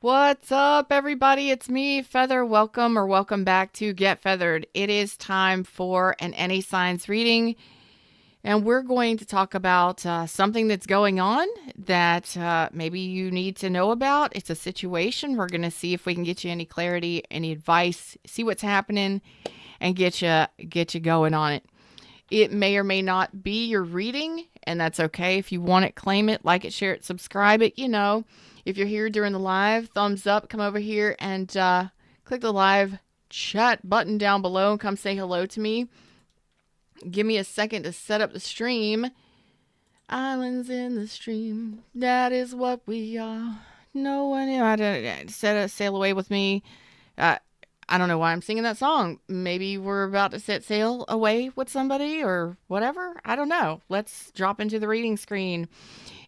What's up, everybody? It's me, Feather. Welcome back to Get Feathered. It is time for an Any Signs reading, and we're going to talk about something that's going on that maybe you need to know about. It's a situation. We're going to see if we can get you any clarity, any advice, see what's happening, and get you going on it. It may or may not be your reading, and that's okay. If you want it, claim it, like it, share it, subscribe it. If you're here during the live, thumbs up, come over here and click the live chat button down below and come say hello to me. Give me a second to set up the stream. Islands in the stream, that is what we are. No one sail away with me. Uh, I don't know why I'm singing that song. Maybe we're about to set sail away with somebody or whatever. I don't know. Let's drop into the reading screen.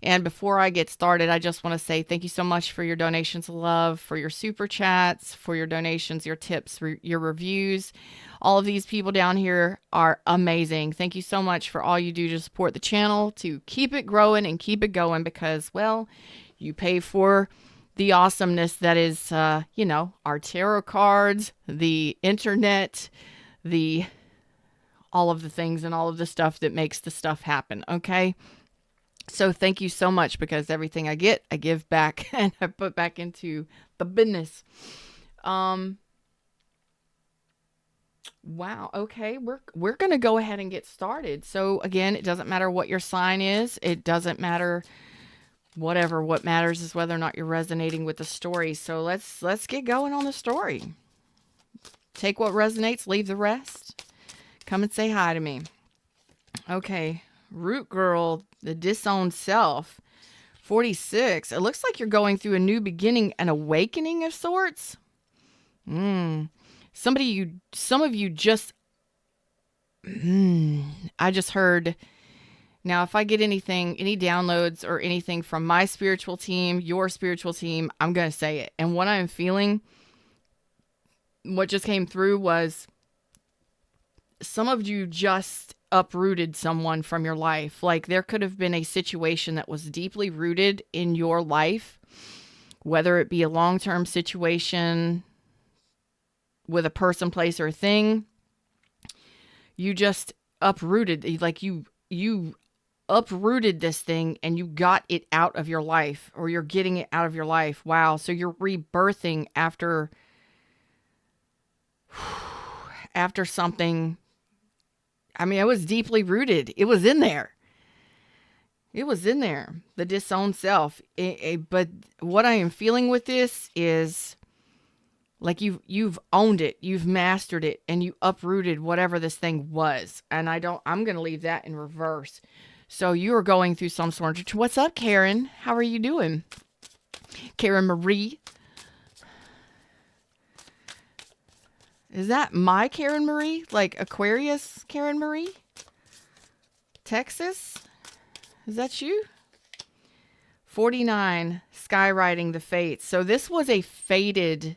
And before I get started, I just want to say thank you so much for your donations of love, for your super chats, for your donations, your tips, your reviews. All of these people down here are amazing. Thank you so much for all you do to support the channel, to keep it growing and keep it going because, well, you pay for the awesomeness that is, our tarot cards, the internet, all of the things and all of the stuff that makes the stuff happen. Okay. So thank you so much because everything I get, I give back and I put back into the business. Wow. Okay. We're going to go ahead and get started. So again, it doesn't matter what your sign is. It doesn't matter whatever. What matters is whether or not you're resonating with the story. So let's get going on the story. Take what resonates, leave the rest. Come and say hi to me. Okay. Root Girl, the disowned self, 46. It looks like you're going through a new beginning, an awakening of sorts. Some of you just, I just heard. Now, if I get any downloads or anything from my spiritual team, your spiritual team, I'm going to say it. And what I'm feeling, what just came through was some of you just uprooted someone from your life. Like there could have been a situation that was deeply rooted in your life, whether it be a long-term situation with a person, place, or thing. You just uprooted, like you uprooted this thing and you got it out of your life, or you're getting it out of your life. Wow. So you're rebirthing after something. I mean, it was deeply rooted. It was in there. The disowned self. But what I am feeling with this is like you've owned it, you've mastered it, and you uprooted whatever this thing was. And I'm going to leave that in reverse. So you are going through some sort of, what's up, Karen? How are you doing? Karen Marie. Is that my Karen Marie? Like Aquarius Karen Marie? Texas? Is that you? 49, skywriting the fates. So this was a fated,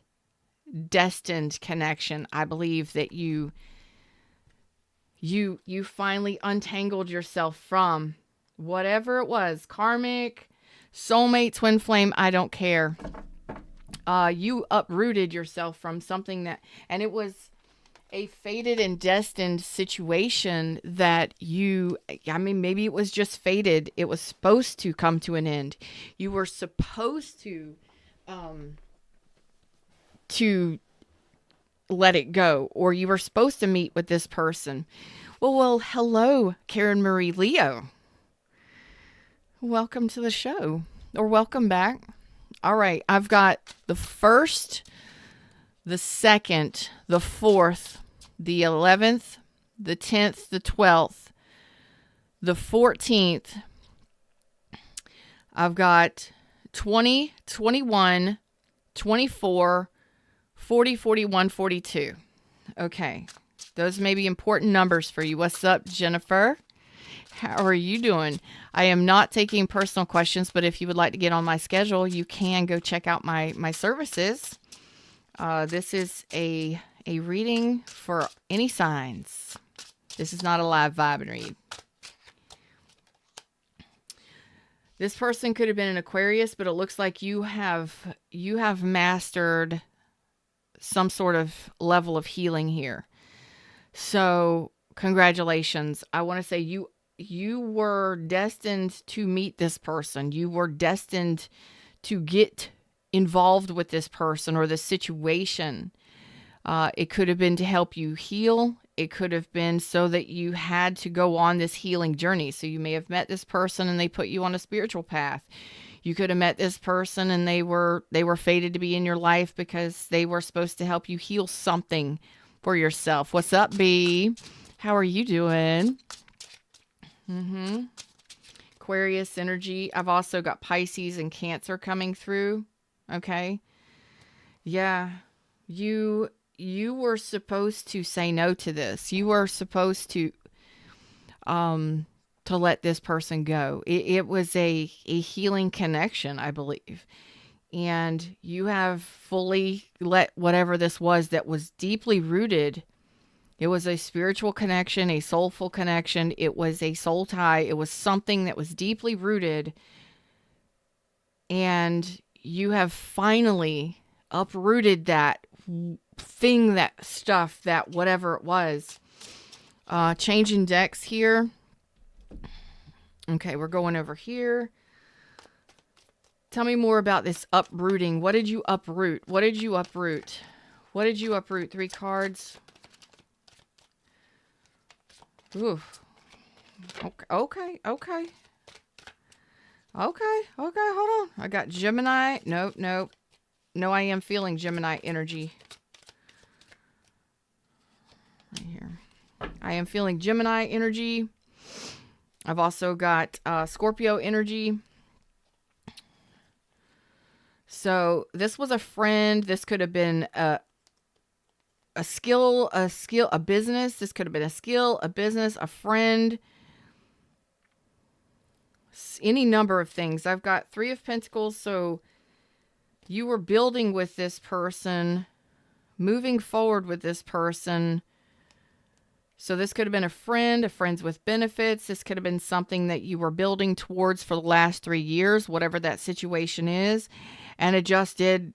destined connection. I believe that you finally untangled yourself from whatever it was, karmic, soulmate, twin flame, I don't care. You uprooted yourself from something and it was a fated and destined situation that maybe it was just fated. It was supposed to come to an end. You were supposed to let it go, or you were supposed to meet with this person. Well, hello, Karen Marie Leo. Welcome to the show, or welcome back. All right, I've got the 1st, the 2nd, the 4th, the 11th, the 10th, the 12th, the 14th. I've got 20, 21, 24, 40, 41, 42. Okay, those may be important numbers for you. What's up, Jennifer? How are you doing? I am not taking personal questions, but if you would like to get on my schedule, you can go check out my services. This is a reading for any signs. This is not a live vibe and read. This person could have been an Aquarius, but it looks like you have mastered some sort of level of healing here. So, congratulations. I want to say you were destined to meet this person. You were destined to get involved with this person or this situation. It could have been to help you heal. It could have been so that you had to go on this healing journey. So you may have met this person and they put you on a spiritual path. You could have met this person and they were fated to be in your life because they were supposed to help you heal something for yourself. What's up, B? How are you doing? Aquarius energy. I've also got Pisces and Cancer coming through. Okay. Yeah. You were supposed to say no to this. You were supposed to let this person go. It was a healing connection, I believe. And you have fully let whatever this was that was deeply rooted. It was a spiritual connection, a soulful connection. It was a soul tie. It was something that was deeply rooted. And you have finally uprooted that thing, that stuff, that whatever it was. Changing decks here. Okay, we're going over here. Tell me more about this uprooting. What did you uproot? What did you uproot? What did you uproot? 3 cards. Ooh. Okay. Okay, hold on. I got Gemini. Nope. No, I am feeling Gemini energy. Right here. I am feeling Gemini energy. I've also got Scorpio energy. So this was a friend. This could have been a skill, a business. This could have been a skill, a business, a friend. Any number of things. I've got 3 of Pentacles. So you were building with this person, moving forward with this person. So this could have been a friends with benefits. This could have been something that you were building towards for the last 3 years, whatever that situation is. And it just did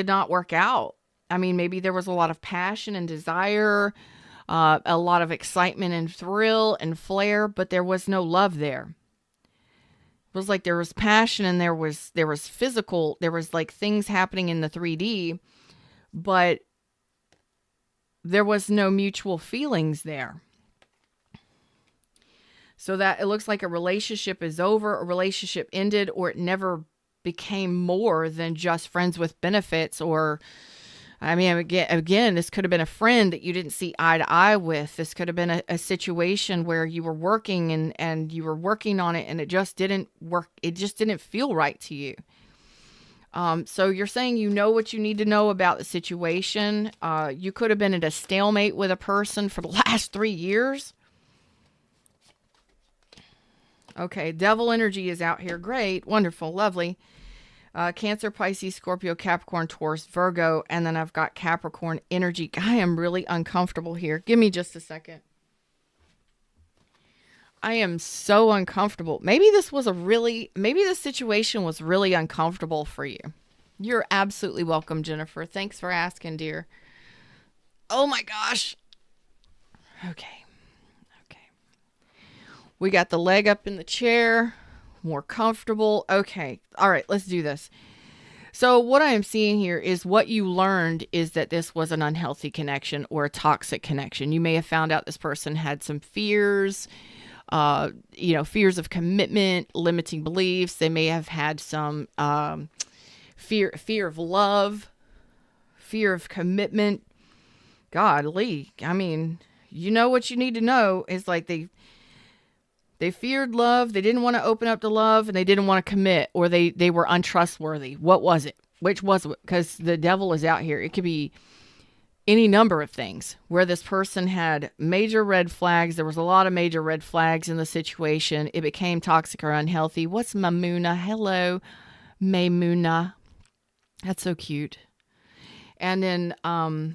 not work out. I mean, maybe there was a lot of passion and desire, a lot of excitement and thrill and flair, but there was no love there. It was like there was passion and there was physical, there was like things happening in the 3D, but there was no mutual feelings there. So that it looks like a relationship is over, a relationship ended, or it never became more than just friends with benefits. Or, I mean, again, this could have been a friend that you didn't see eye to eye with. This could have been a situation where you were working and you were working on it and it just didn't work. It just didn't feel right to you. So you're saying you know what you need to know about the situation. You could have been at a stalemate with a person for the last 3 years. Okay, devil energy is out here. Great, wonderful, lovely. Cancer, Pisces, Scorpio, Capricorn, Taurus, Virgo, and then I've got Capricorn energy. I am really uncomfortable here. Give me just a second. I am so uncomfortable. Maybe this situation was really uncomfortable for you. You're absolutely welcome, Jennifer. Thanks for asking, dear. Oh my gosh. Okay. We got the leg up in the chair, more comfortable. Okay. All right, let's do this. So what I am seeing here is what you learned is that this was an unhealthy connection or a toxic connection. You may have found out this person had some fears, fears of commitment, limiting beliefs. They may have had some fear of love, fear of commitment. Godly. I mean, you know what you need to know is like they feared love. They didn't want to open up to love and they didn't want to commit, or they were untrustworthy. What was it? Which was it? Because the devil is out here. It could be any number of things where this person had major red flags. There was a lot of major red flags in the situation. It became toxic or unhealthy. What's Mamuna? Hello, Maymuna. That's so cute. And then, I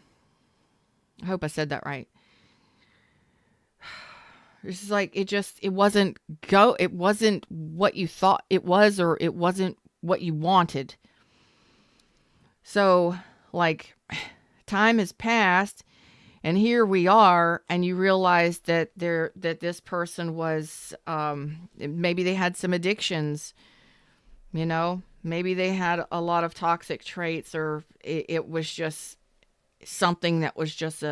hope I said that right. It's just like it wasn't it wasn't what you thought it was, or it wasn't what you wanted. So, like, time has passed, and here we are, and you realize that this person was, maybe they had some addictions, maybe they had a lot of toxic traits, or it was just something that was just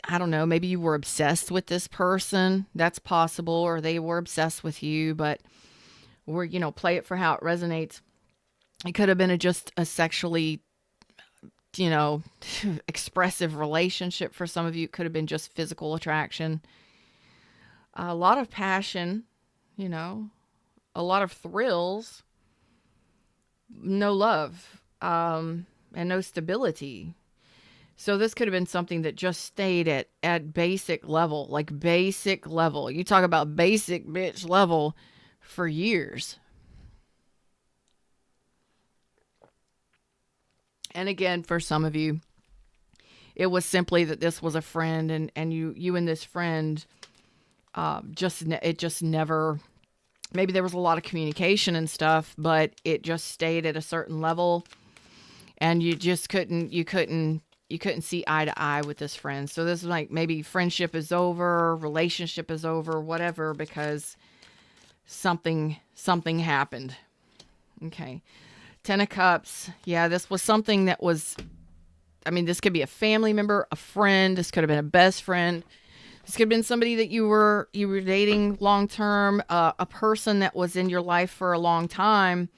I don't know, maybe you were obsessed with this person. That's possible, or they were obsessed with you, but play it for how it resonates. It could have been just a sexually, expressive relationship for some of you. It could have been just physical attraction. A lot of passion, a lot of thrills, no love, and no stability. So this could have been something that just stayed at basic level, like basic level. You talk about basic bitch level for years. And again, for some of you, it was simply that this was a friend, and you and this friend, it just never, maybe there was a lot of communication and stuff, but it just stayed at a certain level, and you just couldn't see eye to eye with this friend. So this is like, maybe friendship is over, relationship is over, whatever, because something happened. Okay. 10 of Cups. Yeah, this was something that was, this could be a family member, a friend. This could have been a best friend. This could have been somebody that you were dating long term, a person that was in your life for a long time.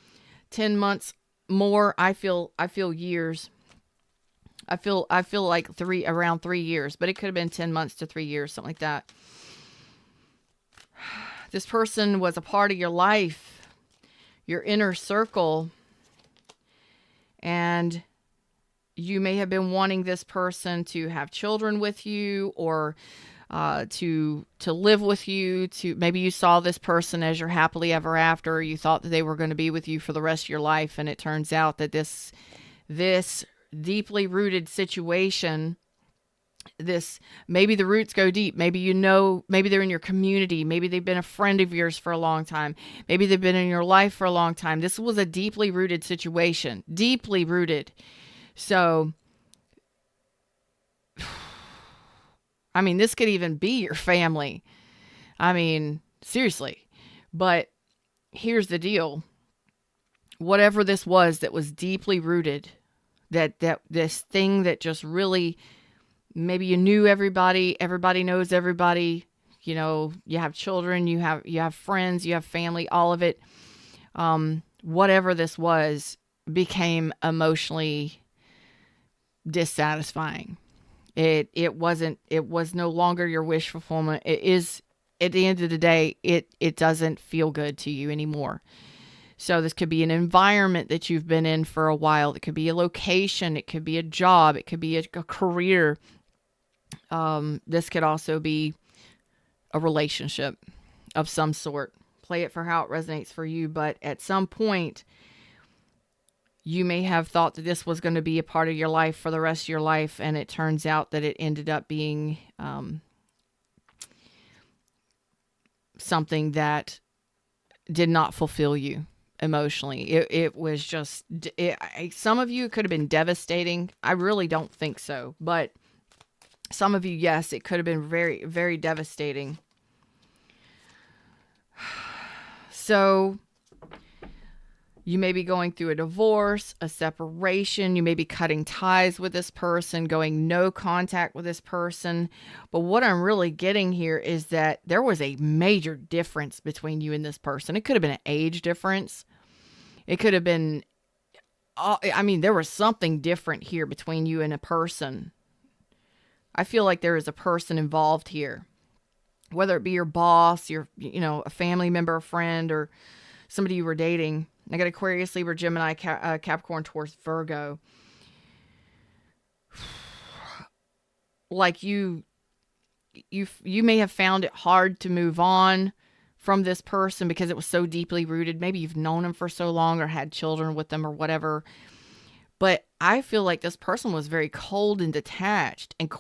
10 months more. I feel years. I feel like around 3 years, but it could have been 10 months to 3 years, something like that. This person was a part of your life, your inner circle, and you may have been wanting this person to have children with you, or to live with you. To maybe you saw this person as your happily ever after. You thought that they were going to be with you for the rest of your life, and it turns out that this deeply rooted situation, maybe the roots go deep. Maybe maybe they're in your community. Maybe they've been a friend of yours for a long time. Maybe they've been in your life for a long time. This was a deeply rooted situation, deeply rooted. So, this could even be your family. Seriously. But here's the deal. Whatever this was that was deeply rooted, that this thing that just really, maybe you knew everybody knows everybody, you have children, you have friends, you have family, all of it. Whatever this was became emotionally dissatisfying. It was no longer your wish fulfillment. It is, at the end of the day, it doesn't feel good to you anymore. So this could be an environment that you've been in for a while. It could be a location. It could be a job. It could be a career. This could also be a relationship of some sort. Play it for how it resonates for you. But at some point, you may have thought that this was going to be a part of your life for the rest of your life. And it turns out that it ended up being something that did not fulfill you emotionally. It was just, some of you, it could have been devastating. I really don't think so, but some of you, yes, it could have been very, very devastating. So you may be going through a divorce, a separation. You may be cutting ties with this person, going no contact with this person. But what I'm really getting here is that there was a major difference between you and this person. It could have been an age difference. It could have been, there was something different here between you and a person. I feel like there is a person involved here, whether it be your boss, a family member, a friend, or somebody you were dating. I got Aquarius, Libra, Gemini, Capricorn, Taurus, Virgo. Like you may have found it hard to move on from this person because it was so deeply rooted. Maybe you've known them for so long or had children with them or whatever. But I feel like this person was very cold and detached and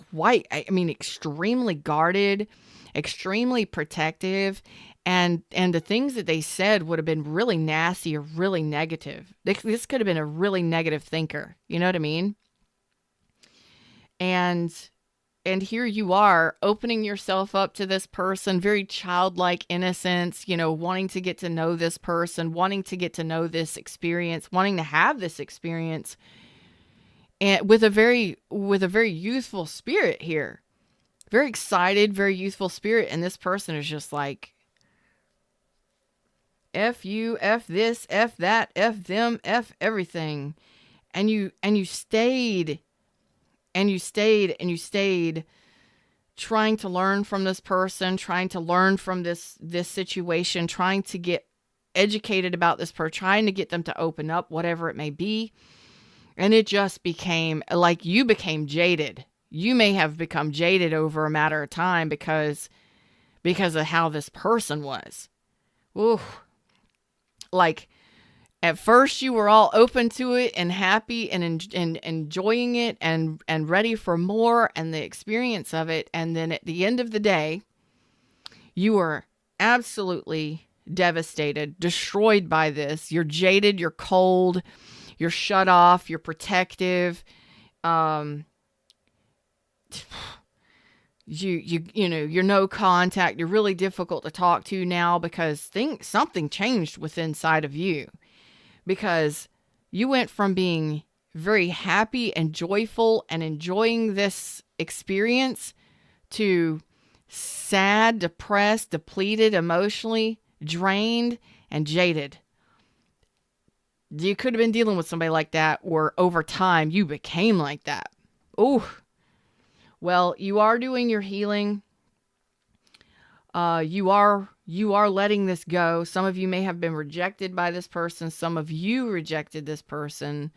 I mean, extremely guarded, extremely protective. And the things that they said would have been really nasty or really negative. This could have been a really negative thinker. You know what I mean? And and here you are opening yourself up to this person, very childlike innocence, wanting to get to know this person, wanting to get to know this experience, wanting to have this experience, and with a very youthful spirit here. Very excited, very youthful spirit, and this person is just like, F you, F this, F that, F them, F everything. And you stayed and you stayed and you stayed trying to learn from this person, trying to learn from this situation, trying to get educated about this person, trying to get them to open up, whatever it may be. And it just became like you became jaded. You may have become jaded over a matter of time because of how this person was. Ooh. Like, at first you were all open to it and happy and enjoying it and ready for more and the experience of it. And then at the end of the day, you were absolutely devastated, destroyed by this. You're jaded, you're cold, you're shut off, you're protective. You're no contact. You're really difficult to talk to now because something changed within inside of you. Because you went from being very happy and joyful and enjoying this experience to sad, depressed, depleted, emotionally drained, and jaded. You could have been dealing with somebody like that, or over time you became like that. Ooh. Well, you are doing your healing. You are letting this go. Some of you may have been rejected by this person. Some of you rejected this person.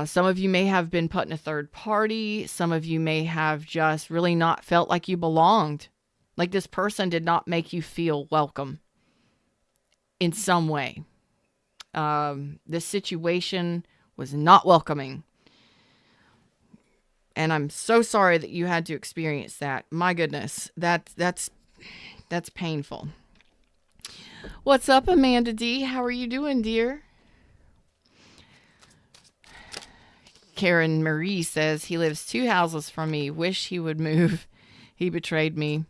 Some of you may have been put in a third party. Some of you may have just really not felt like you belonged. Like this person did not make you feel welcome in some way. This situation was not welcoming. And I'm so sorry that you had to experience that. My goodness, that's painful. What's up, Amanda D? How are you doing, dear? Karen Marie says, he lives 2 houses from me. Wish he would move. He betrayed me.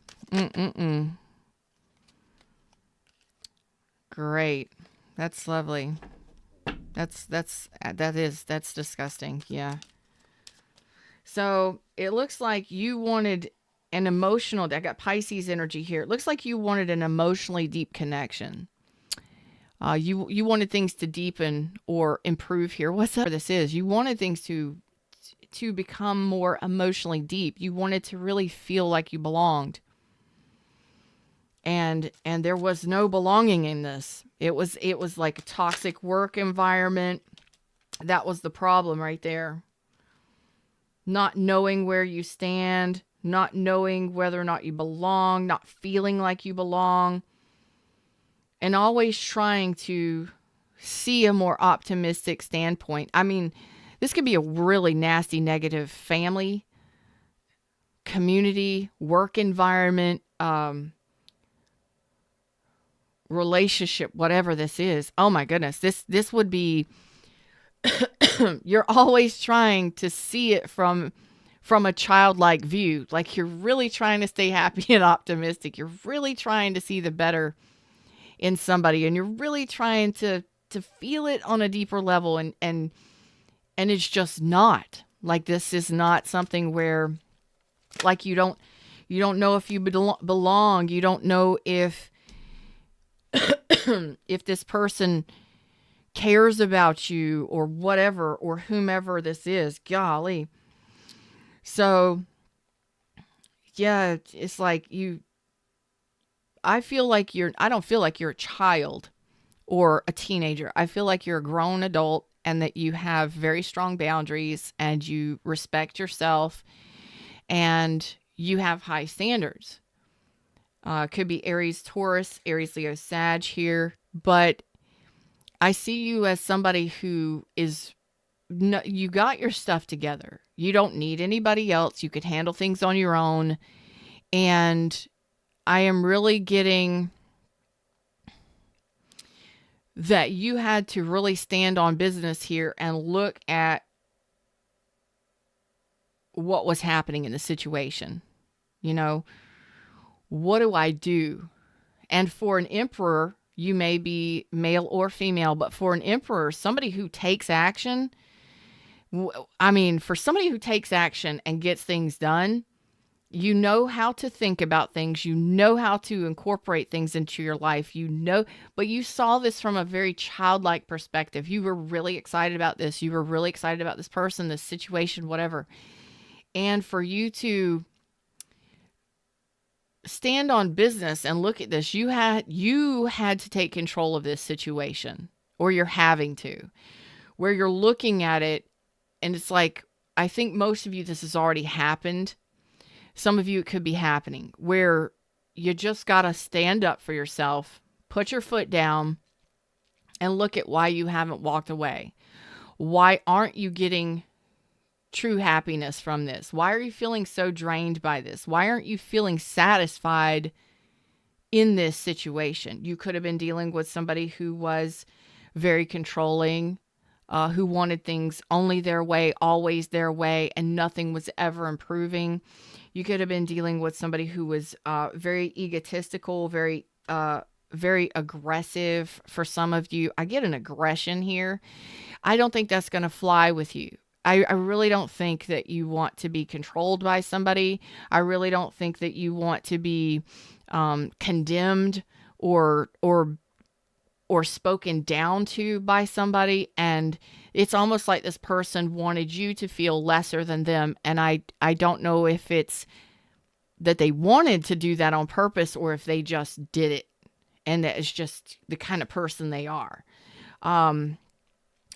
Great. That's lovely. That's disgusting. Yeah. So it looks like you wanted an emotional, I got Pisces energy here. It looks like you wanted an emotionally deep connection. You wanted things to deepen or improve here. What's up? This is, you wanted things to become more emotionally deep. You wanted to really feel like you belonged. And there was no belonging in this. It was like a toxic work environment. That was the problem right there. Not knowing where you stand, not knowing whether or not you belong, not feeling like you belong, and always trying to see a more optimistic standpoint. I mean, this could be a really nasty, negative family, community, work environment, relationship, whatever this is. Oh my goodness, this would be you're always trying to see it from a childlike view. Like you're really trying to stay happy and optimistic. You're really trying to see the better in somebody, and you're really trying to feel it on a deeper level, and it's just not. Like this is not something where like you don't know if you belong. You don't know if if this person cares about you or whatever, or whomever this is. Golly. So yeah, it's like I don't feel like you're a child or a teenager. I feel like you're a grown adult and that you have very strong boundaries and you respect yourself and you have high standards. Could be Aries, Taurus, Aries, Leo, Sag here, but I see you as somebody who is no, you got your stuff together. You don't need anybody else. You could handle things on your own. And I am really getting that you had to really stand on business here and look at what was happening in the situation. You know, what do I do? And for an emperor, you may be male or female, but for an emperor, somebody who takes action, for somebody who takes action and gets things done, you know how to think about things. You know how to incorporate things into your life. But you saw this from a very childlike perspective. You were really excited about this. You were really excited about this person, this situation, whatever. And for you to stand on business and look at this, you had to take control of this situation, or you're having to, where you're looking at it. And it's like, I think most of you, this has already happened. Some of you, it could be happening, where you just got to stand up for yourself, put your foot down, and look at why you haven't walked away. Why aren't you getting true happiness from this? Why are you feeling so drained by this? Why aren't you feeling satisfied in this situation? You could have been dealing with somebody who was very controlling, who wanted things only their way, always their way, and nothing was ever improving. You could have been dealing with somebody who was very egotistical, very aggressive. For some of you, I get an aggression here. I don't think that's going to fly with you. I really don't think that you want to be controlled by somebody. I really don't think that you want to be condemned or spoken down to by somebody. And it's almost like this person wanted you to feel lesser than them. And I don't know if it's that they wanted to do that on purpose, or if they just did it and that it's just the kind of person they are.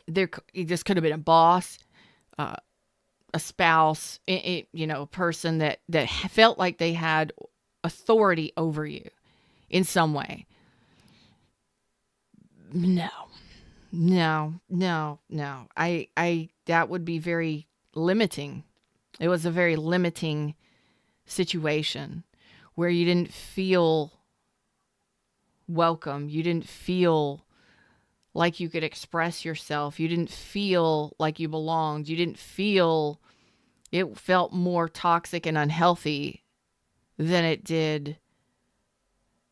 This could have been a boss, a spouse, a person that felt like they had authority over you in some way. No. That would be very limiting. It was a very limiting situation where you didn't feel welcome. You didn't feel like you could express yourself. You didn't feel like you belonged. It felt more toxic and unhealthy than it did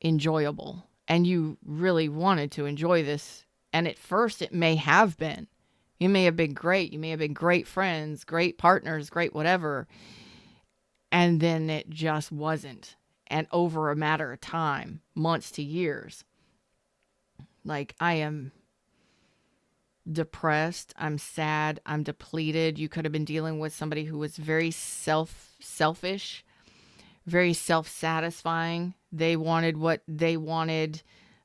enjoyable. And you really wanted to enjoy this. And at first it may have been. You may have been great. You may have been great friends, great partners, great whatever. And then it just wasn't. And over a matter of time, months to years, like, I am depressed, I'm sad, I'm depleted. You could have been dealing with somebody who was very selfish, very self-satisfying. They wanted what they wanted.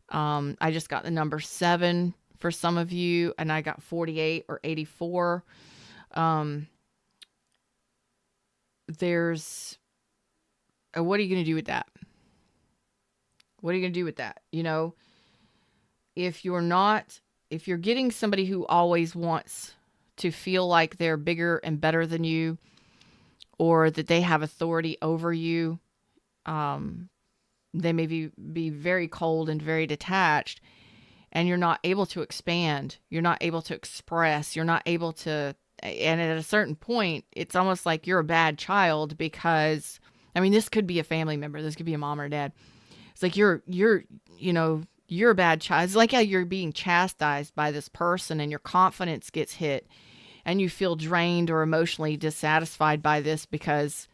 I just got the number 7 for some of you, and I got 48 or 84. There's, what are you going to do with that? What are you going to do with that? If you're getting somebody who always wants to feel like they're bigger and better than you, or that they have authority over you, they may be very cold and very detached, and you're not able to expand. You're not able to express. You're not able to, and at a certain point, it's almost like you're a bad child because, this could be a family member. This could be a mom or dad. It's like you're a bad child. It's like how you're being chastised by this person and your confidence gets hit and you feel drained or emotionally dissatisfied by this, because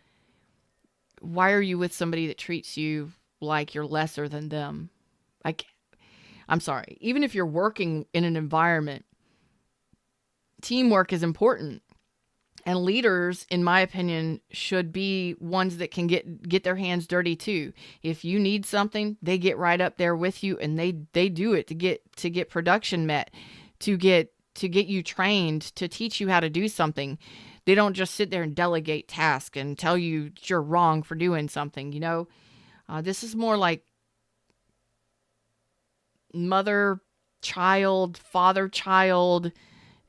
why are you with somebody that treats you like you're lesser than them? I'm sorry. Even if you're working in an environment, teamwork is important. And leaders, in my opinion, should be ones that can get their hands dirty too. If you need something, they get right up there with you and they do it to get production met, to get you trained, to teach you how to do something. They don't just sit there and delegate tasks and tell you you're wrong for doing something. This is more like mother, child, father, child.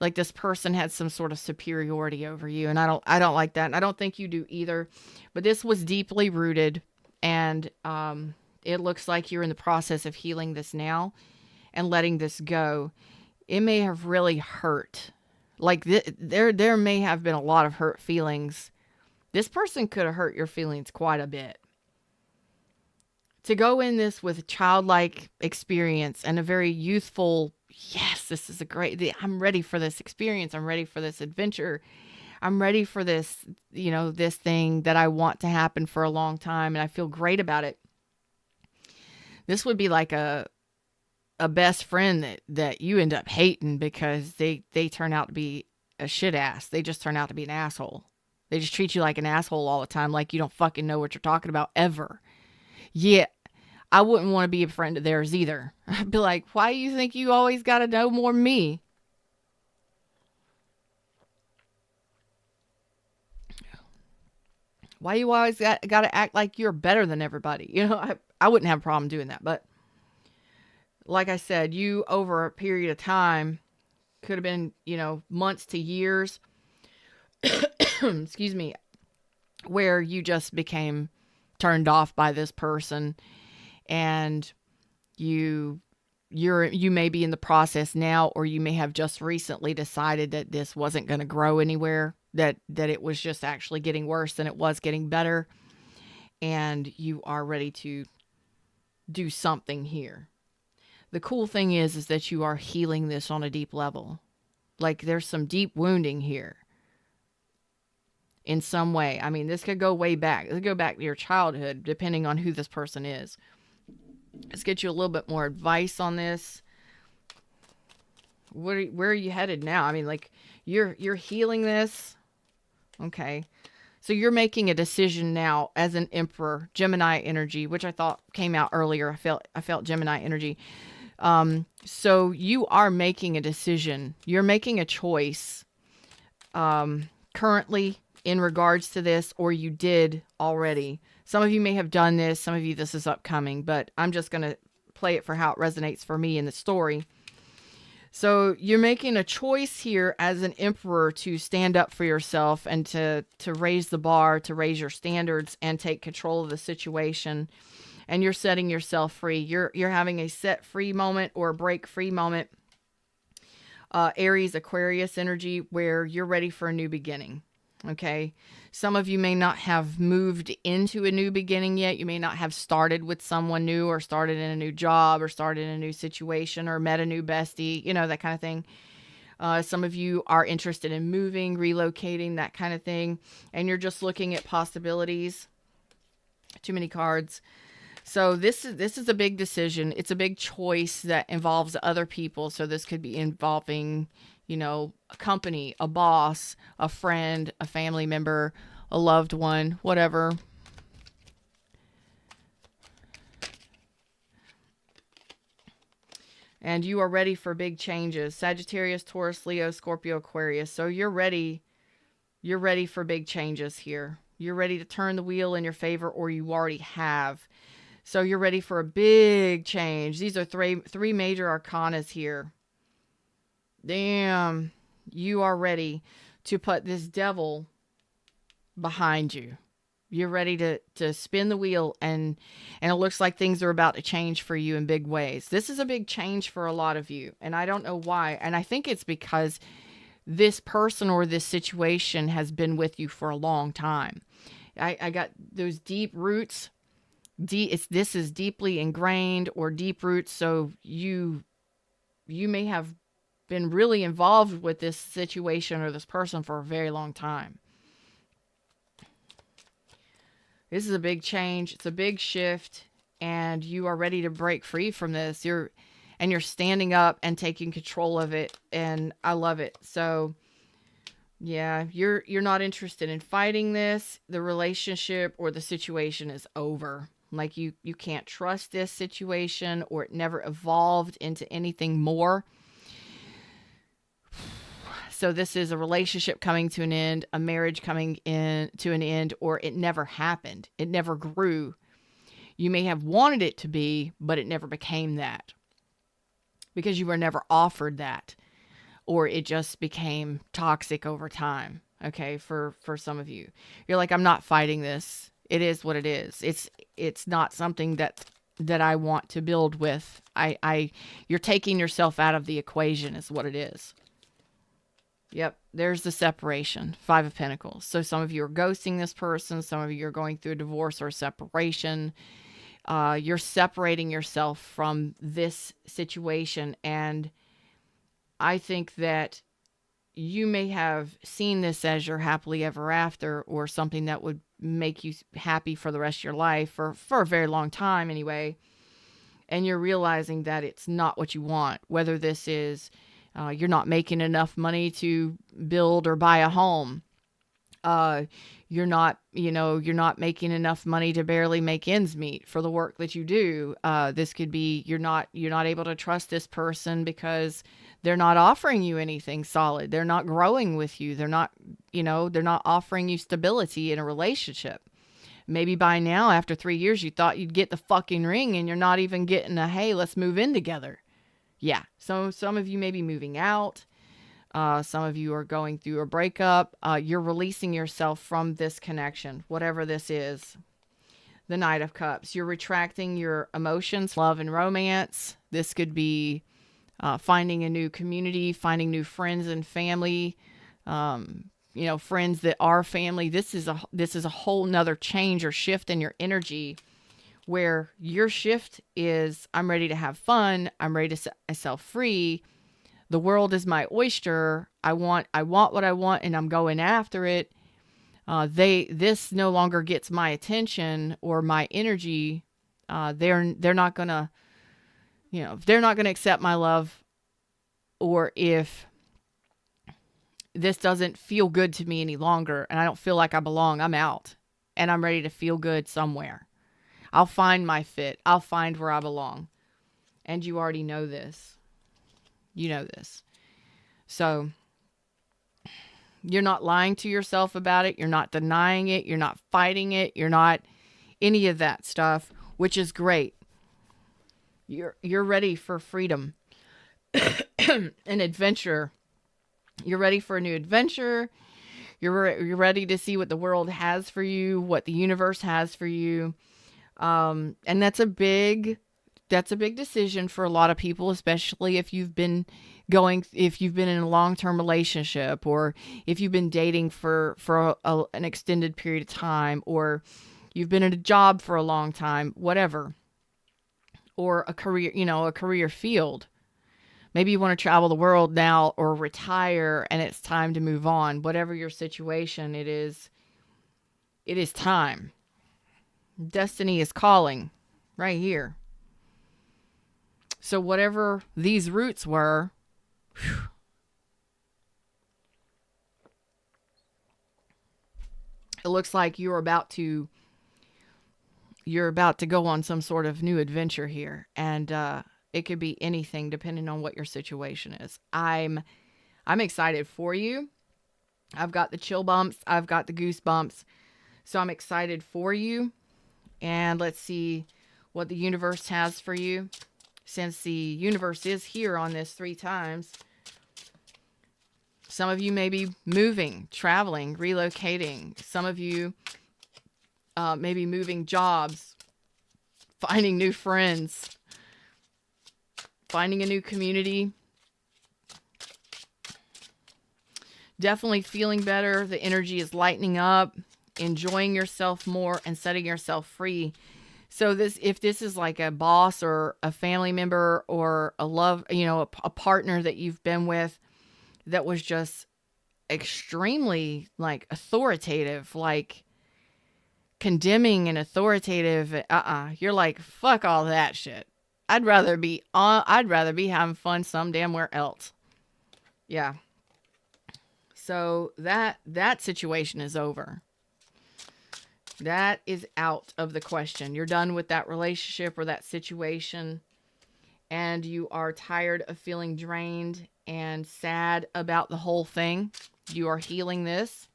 like this person had some sort of superiority over you, and I don't like that, and I don't think you do either. But this was deeply rooted, and it looks like you're in the process of healing this now and letting this go. It may have really hurt. Like there may have been a lot of hurt feelings. This person could have hurt your feelings quite a bit. To go in this with childlike experience and a very youthful, yes, this is I'm ready for this experience. I'm ready for this adventure. I'm ready for this, this thing that I want to happen for a long time, and I feel great about it. This would be like a best friend that you end up hating because they turn out to be a shit ass. They just turn out to be an asshole. They just treat you like an asshole all the time, like you don't fucking know what you're talking about ever. Yeah, I wouldn't want to be a friend of theirs either. I'd be like, why do you think you always got to know more than me? Why you always got to act like you're better than everybody? I wouldn't have a problem doing that. But like I said, you over a period of time, could have been, months to years, excuse me, where you just became turned off by this person, and you may be in the process now, or you may have just recently decided that this wasn't going to grow anywhere, that it was just actually getting worse than it was getting better, and you are ready to do something here. The cool thing is that you are healing this on a deep level. Like there's some deep wounding here. In some way. I mean, this could go way back. It could go back to your childhood, depending on who this person is. Let's get you a little bit more advice on this. Where are you headed now? I mean, like, you're healing this. Okay. So you're making a decision now as an Emperor, Gemini energy, which I thought came out earlier. I felt Gemini energy. So you are making a decision. You're making a choice. Currently, in regards to this, or you did already. Some of you may have done this, some of you this is upcoming, but I'm just going to play it for how it resonates for me in the story. So you're making a choice here as an Emperor to stand up for yourself and to raise the bar, to raise your standards and take control of the situation. And you're setting yourself free. You're having a set free moment or a break free moment. Aries, Aquarius energy, where you're ready for a new beginning. Okay. Some of you may not have moved into a new beginning yet. You may not have started with someone new, or started in a new job, or started in a new situation, or met a new bestie, that kind of thing. Some of you are interested in moving, relocating, that kind of thing. And you're just looking at possibilities. Too many cards. So this is a big decision. It's a big choice that involves other people. So this could be involving, a company, a boss, a friend, a family member, a loved one, whatever. And you are ready for big changes. Sagittarius, Taurus, Leo, Scorpio, Aquarius. So you're ready for big changes here. You're ready to turn the wheel in your favor, or you already have. So you're ready for a big change. These are three major arcanas here. Damn, you are ready to put this devil behind you. You're ready to spin the wheel, and it looks like things are about to change for you in big ways. This is a big change for a lot of you, and I don't know why. And I think it's because this person or this situation has been with you for a long time. I got those deep roots. This is deeply ingrained, or deep roots. So you may have been really involved with this situation or this person for a very long time. This is a big change. It's a big shift, and you are ready to break free from this. You're standing up and taking control of it, and I love it. So yeah, you're not interested in fighting this. The relationship or the situation is over. Like you can't trust this situation, or it never evolved into anything more. So this is a relationship coming to an end, a marriage coming in to an end, or it never happened. It never grew. You may have wanted it to be, but it never became that, because you were never offered that. or it just became toxic over time. Okay, for some of you, you're like, I'm not fighting this. It is what it is. It's not something that I want to build with. You're taking yourself out of the equation is what it is. Yep, there's the separation. 5 of Pentacles. So some of you are ghosting this person. Some of you are going through a divorce or separation. You're separating yourself from this situation. And I think that you may have seen this as your happily ever after, or something that would make you happy for the rest of your life, or for a very long time anyway. And you're realizing that it's not what you want. Whether this is you're not making enough money to build or buy a home. You're not making enough money to barely make ends meet for the work that you do. This could be you're not able to trust this person because they're not offering you anything solid. They're not growing with you. They're not offering you stability in a relationship. Maybe by now, after 3 years, you thought you'd get the fucking ring and you're not even getting a, hey, let's move in together. Yeah. So some of you may be moving out. Some of you are going through a breakup. You're releasing yourself from this connection, whatever this is. The Knight of Cups. You're retracting your emotions, love, and romance. This could be finding a new community, finding new friends and family, friends that are family. This is a whole nother change or shift in your energy, where your shift is, I'm ready to have fun. I'm ready to set myself free. The world is my oyster. I want what I want, and I'm going after it. This no longer gets my attention or my energy. They're not gonna, if they're not gonna accept my love, or if this doesn't feel good to me any longer, and I don't feel like I belong, I'm out, and I'm ready to feel good somewhere. I'll find my fit. I'll find where I belong. And you already know this. You know this. So you're not lying to yourself about it. You're not denying it. You're not fighting it. You're not any of that stuff, which is great. You're ready for freedom and adventure. You're ready for a new adventure. You're ready to see what the world has for you, what the universe has for you. And that's a big decision for a lot of people, especially if you've been in a long-term relationship, or if you've been dating for an extended period of time, or you've been in a job for a long time, whatever, or a career field. Maybe you want to travel the world now, or retire, and it's time to move on. Whatever your situation, it is time. Destiny is calling right here. So whatever these roots were, it looks like you're about to go on some sort of new adventure here. And it could be anything depending on what your situation is. I'm excited for you. I've got the chill bumps. I've got the goosebumps. So I'm excited for you. And let's see what the universe has for you. Since the universe is here on this 3 times, some of you may be moving, traveling, relocating. Some of you may be moving jobs, finding new friends, finding a new community. Definitely feeling better. The energy is lightening up, enjoying yourself more, and setting yourself free. So if this is like a boss or a family member or a partner that you've been with that was just extremely like authoritative, like condemning and authoritative, you're like, fuck all that shit. I'd rather be having fun some damn where else. Yeah. So that situation is over. That is out of the question. You're done with that relationship or that situation, and you are tired of feeling drained and sad about the whole thing. You are healing this.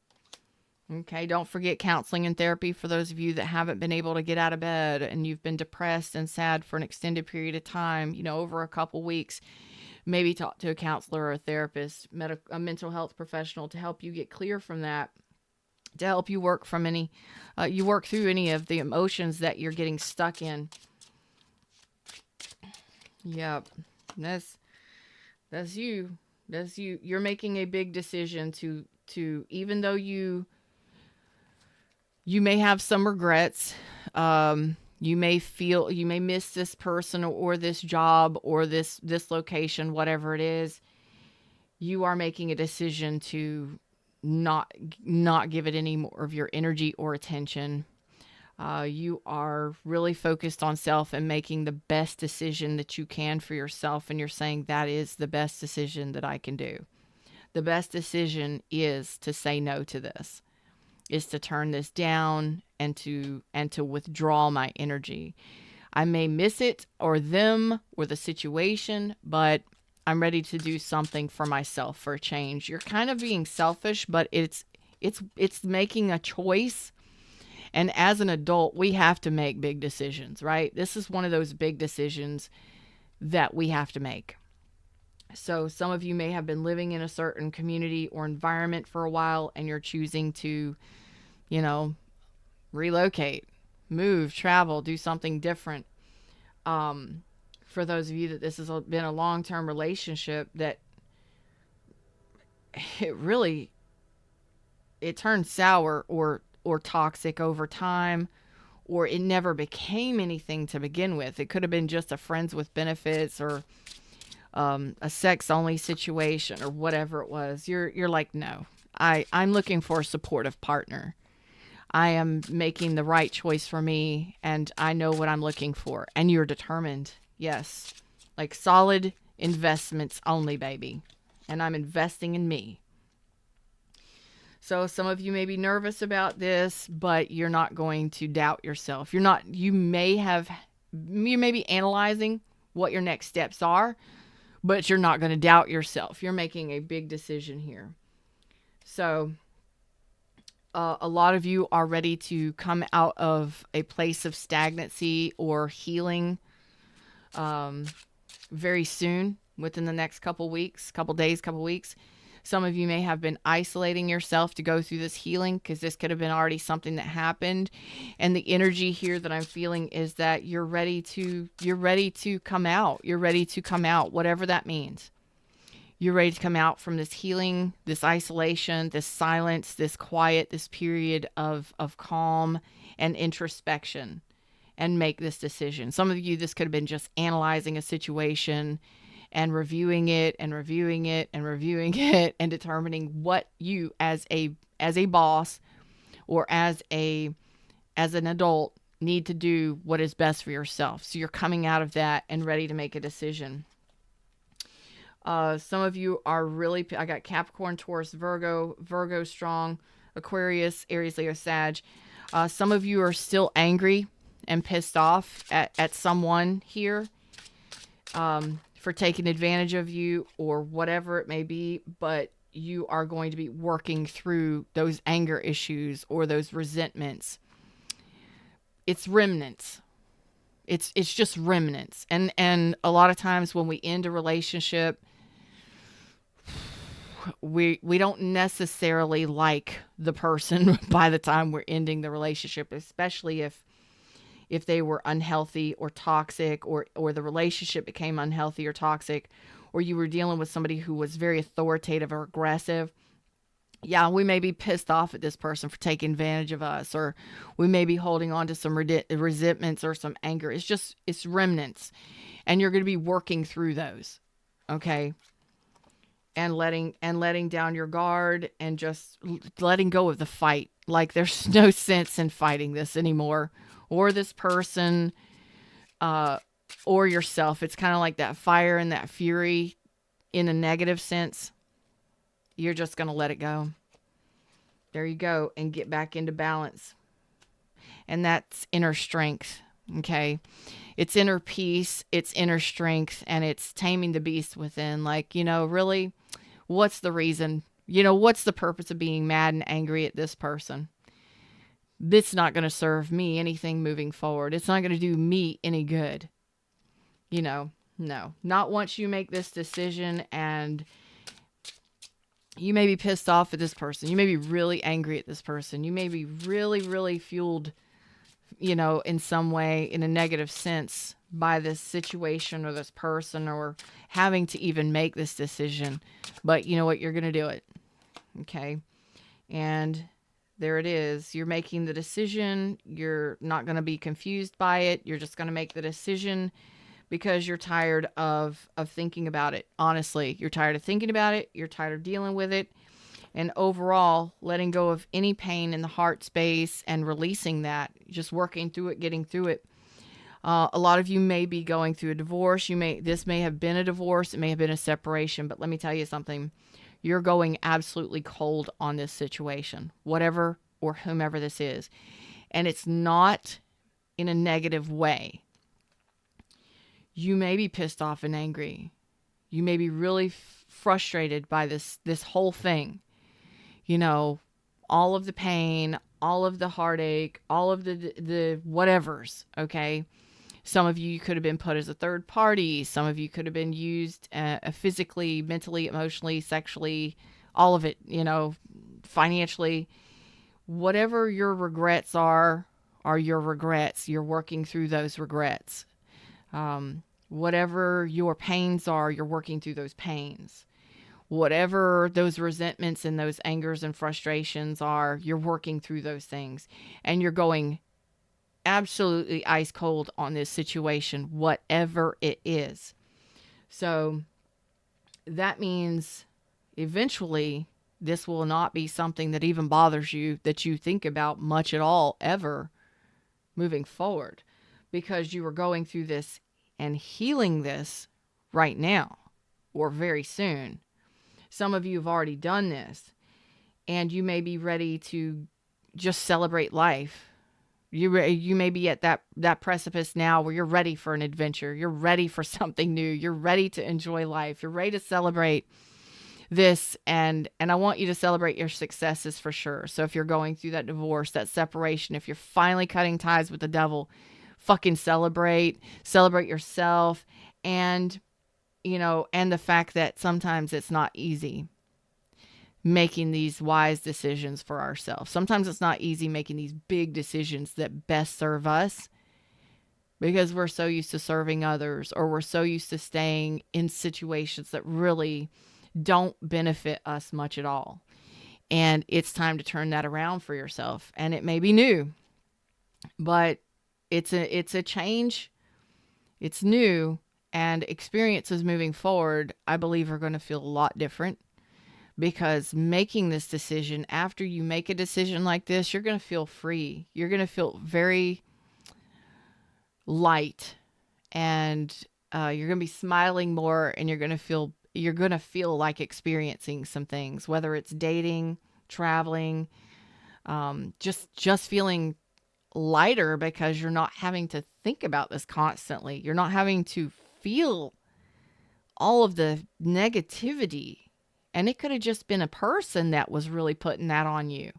Okay, don't forget counseling and therapy for those of you that haven't been able to get out of bed and you've been depressed and sad for an extended period of time, over a couple weeks. maybe talk to a counselor or a therapist, a mental health professional to help you get clear from that, to help you work from you work through any of the emotions that you're getting stuck in. Yep. That's that's you. That's you. You're making a big decision to even though you may have some regrets. You may miss this person or this job or this location, whatever it is. You are making a decision to not give it any more of your energy or attention. You are really focused on self and making the best decision that you can for yourself. And you're saying that is the best decision that I can do. The best decision is to say no to this, is to turn this down and to withdraw my energy. I may miss it or them or the situation, but I'm ready to do something for myself for a change. You're kind of being selfish, but it's making a choice. And as an adult, we have to make big decisions, right? This is one of those big decisions that we have to make. So some of you may have been living in a certain community or environment for a while, and you're choosing to, relocate, move, travel, do something different. For those of you that this has been a long-term relationship, that it turned sour or toxic over time, or it never became anything to begin with. It could have been just a friends with benefits or a sex only situation or whatever it was. You're like, no, I'm looking for a supportive partner. I am making the right choice for me, and I know what I'm looking for. And you're determined. Yes. Like solid investments only, baby. And I'm investing in me. So some of you may be nervous about this, but you're not going to doubt yourself. You may be analyzing what your next steps are, but you're not going to doubt yourself. You're making a big decision here. So a lot of you are ready to come out of a place of stagnancy or healing very soon, within the next couple weeks, couple days, couple weeks. Some of you may have been isolating yourself to go through this healing, because this could have been already something that happened. And the energy here that I'm feeling is that you're ready to come out. You're ready to come out, whatever that means. You're ready to come out from this healing, this isolation, this silence, this quiet, this period of calm and introspection, and make this decision. Some of you, this could have been just analyzing a situation and reviewing it and reviewing it and reviewing it and determining what you as a boss or as an adult need to do what is best for yourself. So you're coming out of that and ready to make a decision. Some of you are I got Capricorn, Taurus, Virgo strong, Aquarius, Aries, Leo, Sag. Some of you are still angry and pissed off at someone here for taking advantage of you or whatever it may be, but you are going to be working through those anger issues or those resentments. It's remnants. It's just remnants. And a lot of times when we end a relationship, we don't necessarily like the person by the time we're ending the relationship, especially if they were unhealthy or toxic, or the relationship became unhealthy or toxic, or you were dealing with somebody who was very authoritative or aggressive. Yeah, we may be pissed off at this person for taking advantage of us, or we may be holding on to some resentments or some anger. It's remnants, and you're going to be working through those. Okay. And letting down your guard and just letting go of the fight. Like there's no sense in fighting this anymore, or this person, or yourself. It's kind of like that fire and that fury in a negative sense. You're just going to let it go. There you go. And get back into balance. And that's inner strength. Okay. It's inner peace. It's inner strength. And it's taming the beast within. Like, really, what's the reason? What's the purpose of being mad and angry at this person? This is not going to serve me anything moving forward. It's not going to do me any good. No, not once you make this decision. And you may be pissed off at this person. You may be really angry at this person. You may be really, really fueled, in some way, in a negative sense, by this situation or this person, or having to even make this decision. But you know what? You're going to do it. Okay. And there it is. You're making the decision. You're not going to be confused by it. You're just going to make the decision because you're tired of thinking about it. Honestly, you're tired of thinking about it. You're tired of dealing with it. And overall, letting go of any pain in the heart space and releasing that, just working through it, getting through it. A lot of you may be going through a divorce. This may have been a divorce. It may have been a separation. But let me tell you something. You're going absolutely cold on this situation, whatever or whomever this is. And it's not in a negative way. You may be pissed off and angry. You may be really frustrated by this whole thing. All of the pain, all of the heartache, all of the whatevers, okay? Some of you could have been put as a third party. Some of you could have been used physically, mentally, emotionally, sexually, all of it, financially. Whatever your regrets are your regrets. You're working through those regrets. Whatever your pains are, you're working through those pains. Whatever those resentments and those angers and frustrations are, you're working through those things. And you're going absolutely ice cold on this situation, whatever it is. So that means eventually this will not be something that even bothers you, that you think about much at all, ever moving forward, because you are going through this and healing this right now or very soon. Some of you have already done this, and you may be ready to just celebrate life. You may be at that precipice now where you're ready for an adventure. You're ready for something new. You're ready to enjoy life. You're ready to celebrate this, and I want you to celebrate your successes for sure. So if you're going through that divorce, that separation, if you're finally cutting ties with the devil, fucking celebrate yourself, and and the fact that sometimes it's not easy making these wise decisions for ourselves. Sometimes it's not easy making these big decisions that best serve us, because we're so used to serving others, or we're so used to staying in situations that really don't benefit us much at all. And it's time to turn that around for yourself. And it may be new, but it's a change. It's new, and experiences moving forward, I believe, are going to feel a lot different, because making this decision, after you make a decision like this, you're going to feel free. You're going to feel very light, and you're going to be smiling more, and you're going to feel like experiencing some things, whether it's dating, traveling, just feeling lighter, because you're not having to think about this constantly. You're not having to feel all of the negativity. And it could have just been a person that was really putting that on you.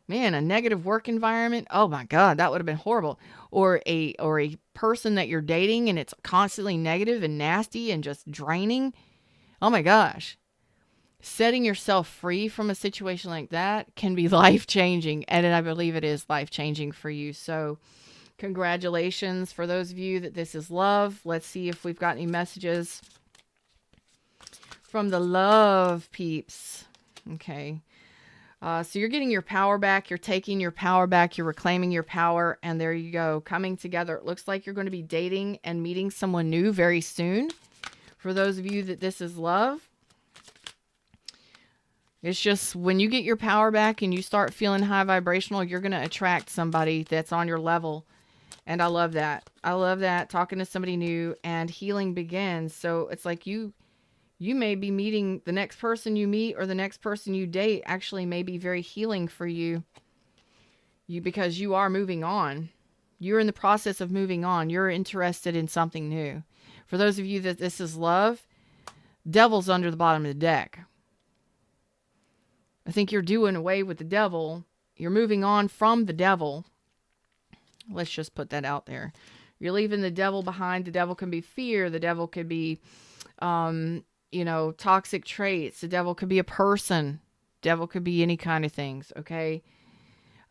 Man, a negative work environment. Oh my God, that would have been horrible. Or a person that you're dating and it's constantly negative and nasty and just draining. Oh my gosh. Setting yourself free from a situation like that can be life-changing. And I believe it is life-changing for you. So congratulations for those of you that this is love. Let's see if we've got any messages from the love peeps. Okay. So you're getting your power back. You're taking your power back. You're reclaiming your power. And there you go. Coming together. It looks like you're going to be dating and meeting someone new very soon. For those of you that this is love. It's just when you get your power back and you start feeling high vibrational, you're going to attract somebody that's on your level. And I love that. I love that. Talking to somebody new and healing begins. So it's like you may be meeting the next person you meet, or the next person you date actually may be very healing for you. Because you are moving on. You're in the process of moving on. You're interested in something new. For those of you that this is love, devil's under the bottom of the deck. I think you're doing away with the devil. You're moving on from the devil. Let's just put that out there. You're leaving the devil behind. The devil can be fear. The devil could be, toxic traits. The devil could be a person. Devil could be any kind of things, okay?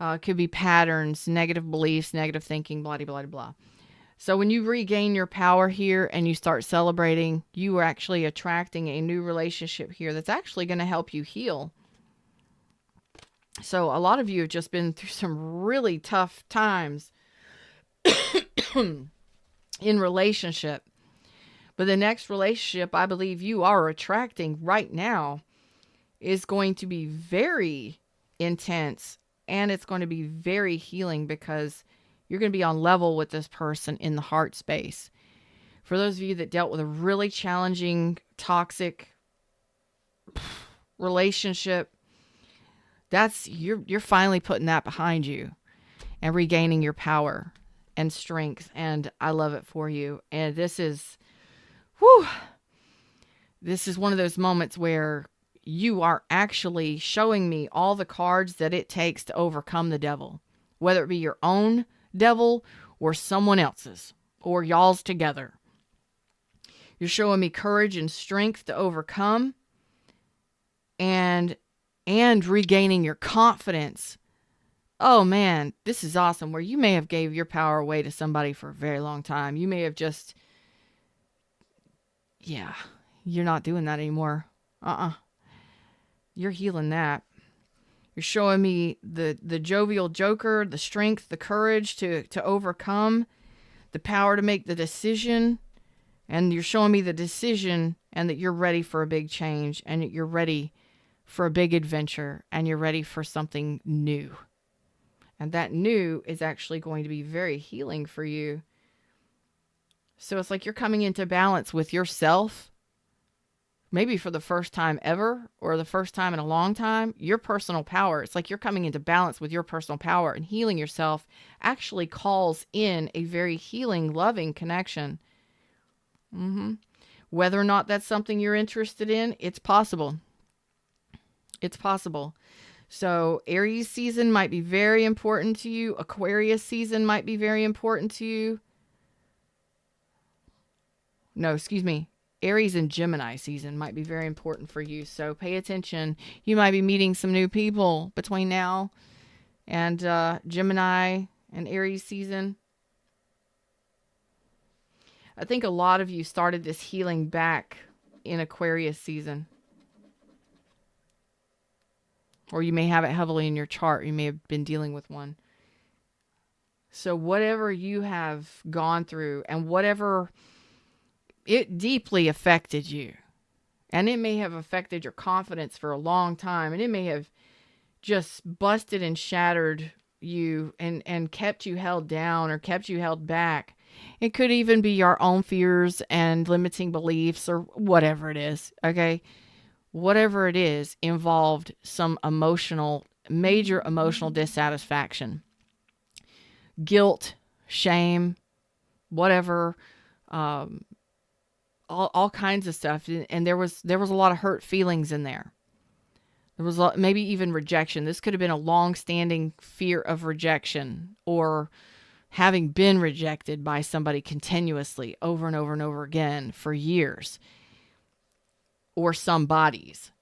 It could be patterns, negative beliefs, negative thinking, blah, blah, blah, blah. So when you regain your power here and you start celebrating, you are actually attracting a new relationship here that's actually going to help you heal. So a lot of you have just been through some really tough times in relationship. But the next relationship I believe you are attracting right now is going to be very intense, and it's going to be very healing because you're going to be on level with this person in the heart space. For those of you that dealt with a really challenging, toxic relationship, that's you're finally putting that behind you and regaining your power and strength. And I love it for you. And this is one of those moments where you are actually showing me all the cards that it takes to overcome the devil, whether it be your own devil or someone else's or y'all's together. You're showing me courage and strength to overcome and regaining your confidence. Oh man, this is awesome. Where you may have gave your power away to somebody for a very long time. You may have just, you're not doing that anymore. You're healing that. You're showing me the jovial joker, the strength, the courage to overcome, the power to make the decision. And you're showing me the decision and that you're ready for a big change and that you're ready for a big adventure and you're ready for something new. And that new is actually going to be very healing for you. So it's like you're coming into balance with yourself, maybe for the first time ever or the first time in a long time. Your personal power, it's like you're coming into balance with your personal power, and healing yourself actually calls in a very healing, loving connection. Whether or not that's something you're interested in, it's possible. It's possible. So Aries season might be very important to you. Aquarius season might be very important to you. No, excuse me. Aries and Gemini season might be very important for you. So pay attention. You might be meeting some new people between now and Gemini and Aries season. I think a lot of you started this healing back in Aquarius season. Or you may have it heavily in your chart. You may have been dealing with one. So whatever you have gone through and whatever, it deeply affected you. And it may have affected your confidence for a long time. And it may have just busted and shattered you and kept you held down or kept you held back. It could even be your own fears and limiting beliefs or whatever it is. Okay. Whatever it is involved some major emotional dissatisfaction, guilt, shame, whatever, all kinds of stuff. And there was a lot of hurt feelings in there. There was maybe even rejection. This could have been a long-standing fear of rejection or having been rejected by somebody continuously over and over and over again for years. Or some bodies.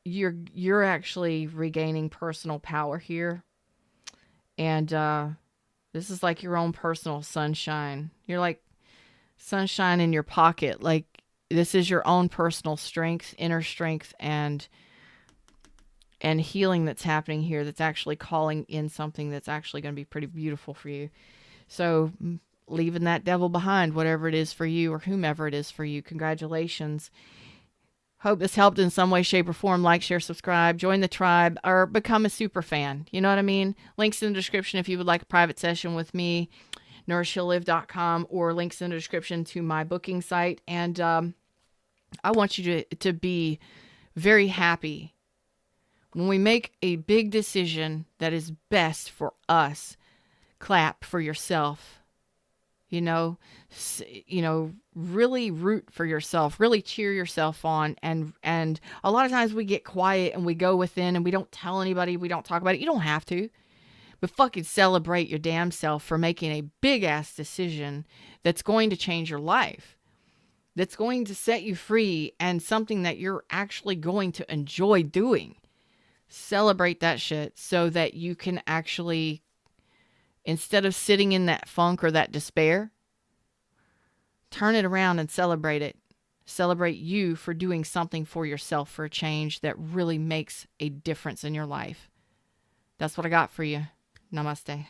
You're actually regaining personal power here. And this is like your own personal sunshine. You're like sunshine in your pocket. Like this is your own personal strength, inner strength, and healing that's happening here that's actually calling in something that's actually going to be pretty beautiful for you. So leaving that devil behind, whatever it is for you or whomever it is for you, congratulations. Hope this helped in some way, shape, or form. Like, share, subscribe, join the tribe, or become a super fan. You know what I mean? Links in the description if you would like a private session with me, nourishheallive.com, or links in the description to my booking site. And I want you to be very happy. When we make a big decision that is best for us, clap for yourself. Really root for yourself, really cheer yourself on. And a lot of times we get quiet and we go within and we don't tell anybody, we don't talk about it. You don't have to, But fucking celebrate your damn self for making a big ass decision that's going to change your life, that's going to set you free, and something that you're actually going to enjoy doing. Celebrate that shit so that you can actually, instead of sitting in that funk or that despair, turn it around and celebrate it. Celebrate you for doing something for yourself, for a change that really makes a difference in your life. That's what I got for you. Namaste.